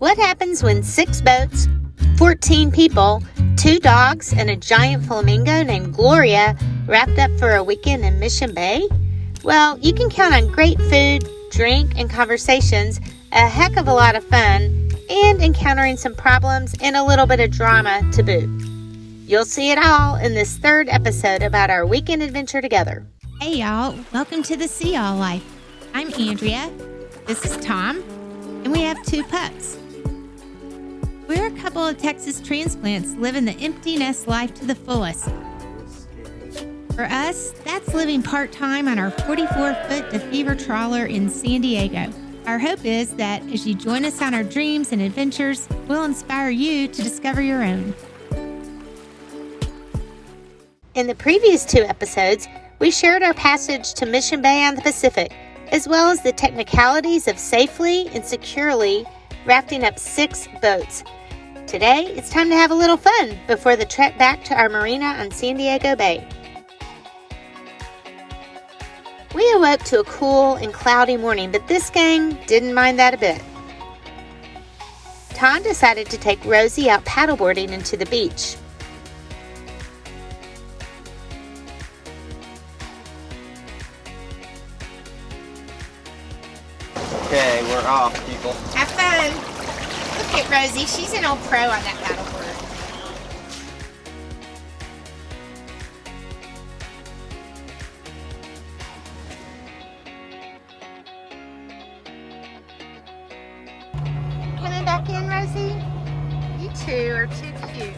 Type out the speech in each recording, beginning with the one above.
What happens when 6 boats, 14 people, 2 dogs, and a giant flamingo named Gloria wrapped up for a weekend in Mission Bay? Well, you can count on great food, drink, and conversations, a heck of a lot of fun, and encountering some problems and a little bit of drama to boot. You'll see it all in this 3rd episode about our weekend adventure together. Hey y'all, welcome to the Sea All Life. I'm Andrea, this is Tom, and we have 2 pups. We're a couple of Texas transplants living the empty nest life to the fullest. For us, that's living part-time on our 44-foot DeFever trawler in San Diego. Our hope is that as you join us on our dreams and adventures, we'll inspire you to discover your own. In the previous 2 episodes, we shared our passage to Mission Bay on the Pacific, as well as the technicalities of safely and securely rafting up 6 boats. Today, it's time to have a little fun before the trek back to our marina on San Diego Bay. We awoke to a cool and cloudy morning, but this gang didn't mind that a bit. Tom decided to take Rosie out paddleboarding into the beach. Okay, we're off, people. Have fun. Look at Rosie, she's an old pro on that paddleboard. Coming back in, Rosie? You 2 are too cute.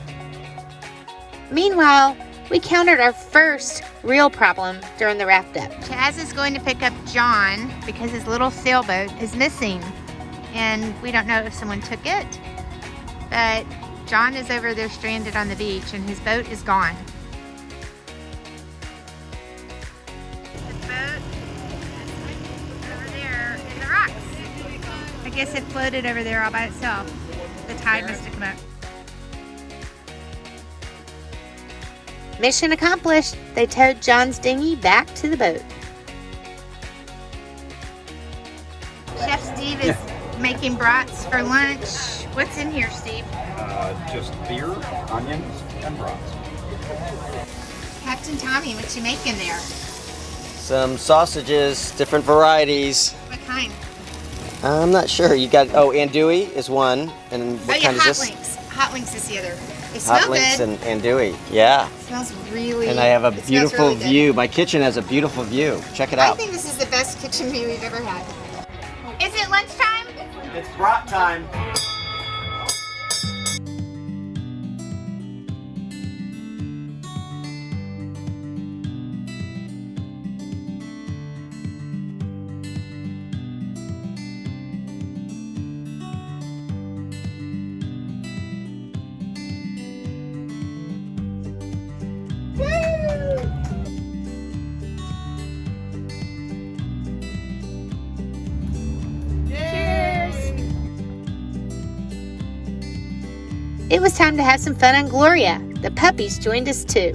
Meanwhile, we countered our first real problem during the raft up. Chaz is going to pick up John because his little sailboat is missing. And we don't know if someone took it, but John is over there stranded on the beach and his boat is gone. His boat is over there in the rocks. I guess it floated over there all by itself. The tide must have come up. Mission accomplished. They towed John's dinghy back to the boat. Chef Steve is making brats for lunch. What's in here, Steve? Just beer, onions, and brats. Captain Tommy, what you making there? Some sausages, different varieties. What kind? I'm not sure. You got, andouille is one. And what kind is hot this? links. Hot links is the other. They smell Hot links good. and andouille, yeah. It smells really And I have a it smells beautiful really good. view. My kitchen has a beautiful view. Check it I out. think this is the best kitchen view we've ever had. Is it lunchtime? It's brat time. It was time to have some fun on Gloria. The puppies joined us too.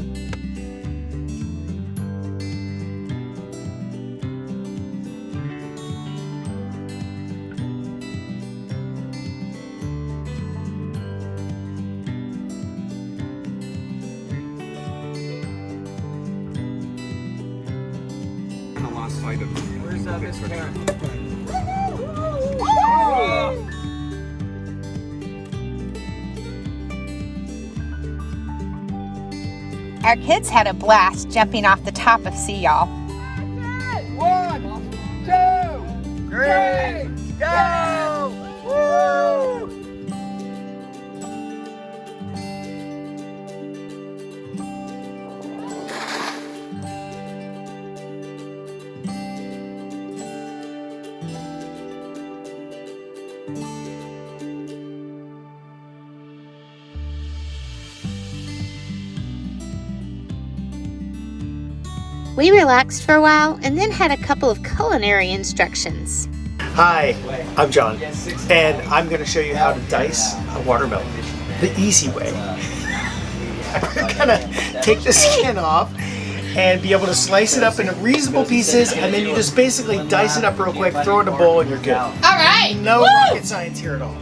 The last fight of Where's that Mr. Our kids had a blast jumping off the top of Sea Y'all. 1, 2, 3, go! Woo! We relaxed for a while and then had a couple of culinary instructions. Hi, I'm John, and I'm going to show you how to dice a watermelon the easy way. We're going to take the skin off and be able to slice it up into reasonable pieces, and then you just basically dice it up real quick, throw it in a bowl, and you're good. All right. No rocket science here at all.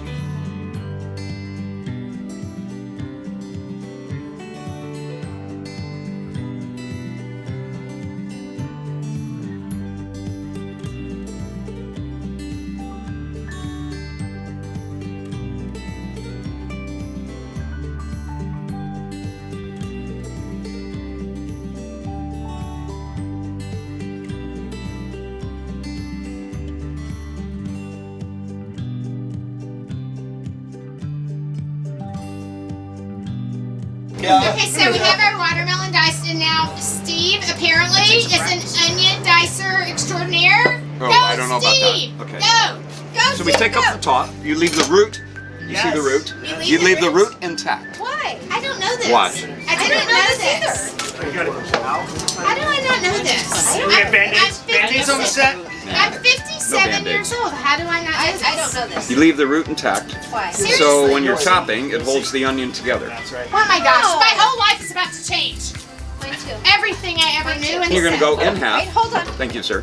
Okay, so we have our watermelon diced, and now Steve apparently is an onion dicer extraordinaire. Oh, Go, I don't know about that. Steve. Okay. Go, So we Steve, take go. up the top. You leave the root. You see the root. You leave the root intact. Why? I don't know this. Watch. I didn't know this. How do I not know this? We have Band-Aids. Band-Aids on the set. I'm 57 years old. How do I not know this? I don't know this. You leave the root intact. Why? So when you're chopping, it holds the onion together. That's right. Oh my gosh, my whole life is about to change. Mine too. Everything I ever knew. And You're going to go in half. Wait, hold on. Thank you, sir.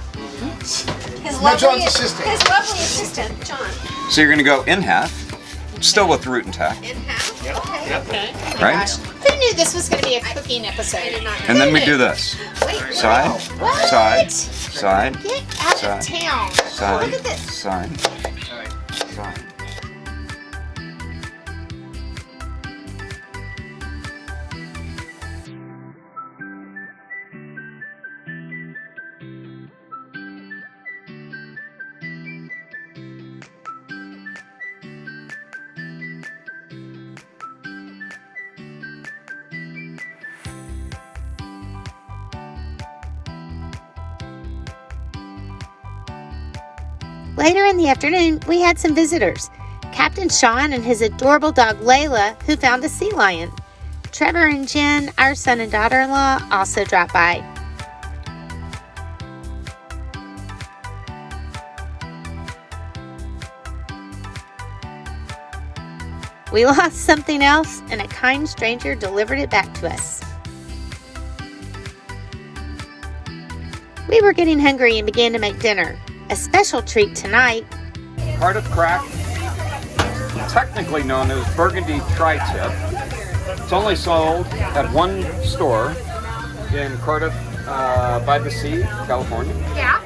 His John's lovely assistant. His lovely assistant, John. So you're going to go in half, still with the root intact, In half. Okay. right? Who knew this was going to be a cooking episode? I did not know. And then we do this. Wait, Side, What? side, side, Get out Side. of town. side, Look at this. side, side. Later in the afternoon, we had some visitors. Captain Sean and his adorable dog Layla, who found a sea lion. Trevor and Jen, our son and daughter-in-law, also dropped by. We lost something else, and a kind stranger delivered it back to us. We were getting hungry and began to make dinner. A special treat tonight. Cardiff crack, technically known as Burgundy tri-tip. It's only sold at one store in Cardiff by the Sea, California. Yeah.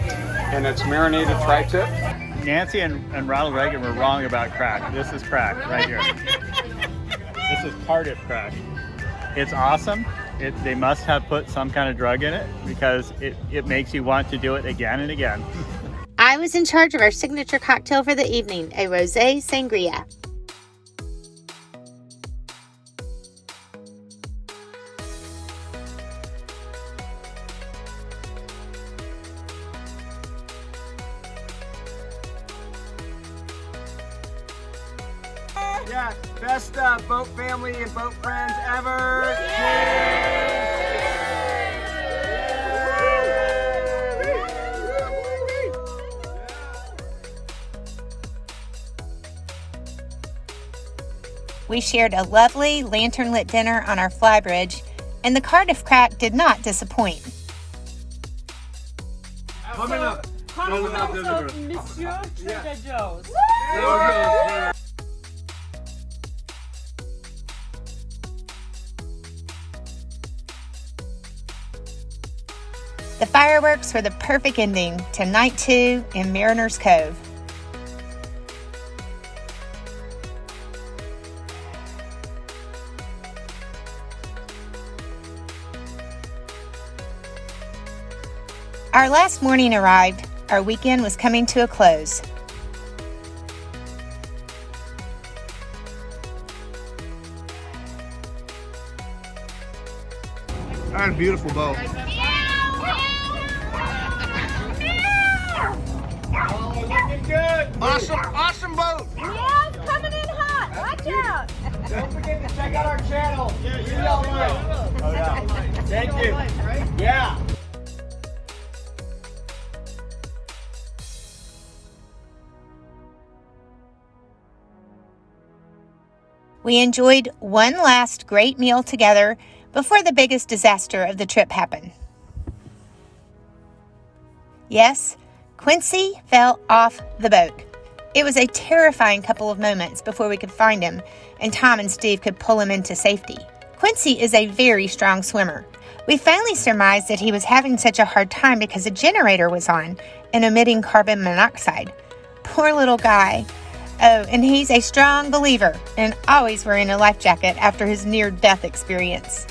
And it's marinated tri-tip. Nancy and Ronald Reagan were wrong about crack. This is crack right here. This is Cardiff crack. It's awesome. They must have put some kind of drug in it because it makes you want to do it again and again. I was in charge of our signature cocktail for the evening, a rosé sangria. Yeah, best boat family and boat friends ever. We shared a lovely lantern-lit dinner on our flybridge, and the Cardiff crack did not disappoint. Coming up. Monsieur Trader Joe's. The fireworks were the perfect ending to night 2 in Mariner's Cove. Our last morning arrived. Our weekend was coming to a close. All right, a beautiful boat. Awesome boat. Yeah, it's coming in hot. Watch out. Don't forget to check out our channel. Oh yeah. Thank you. Yeah. We enjoyed one last great meal together before the biggest disaster of the trip happened. Yes, Quincy fell off the boat. It was a terrifying couple of moments before we could find him and Tom and Steve could pull him into safety. Quincy is a very strong swimmer. We finally surmised that he was having such a hard time because a generator was on and emitting carbon monoxide. Poor little guy. Oh, and he's a strong believer and always wearing a life jacket after his near-death experience.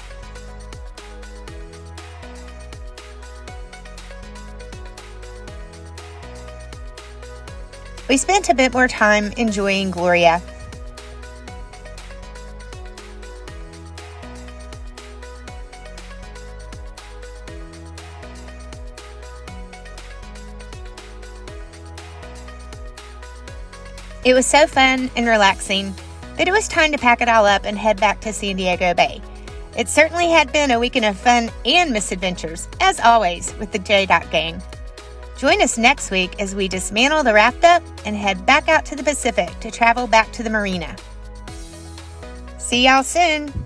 We spent a bit more time enjoying Gloria. It was so fun and relaxing that it was time to pack it all up and head back to San Diego Bay. It certainly had been a weekend of fun and misadventures, as always, with the J-Dot gang. Join us next week as we dismantle the raft up and head back out to the Pacific to travel back to the marina. See y'all soon!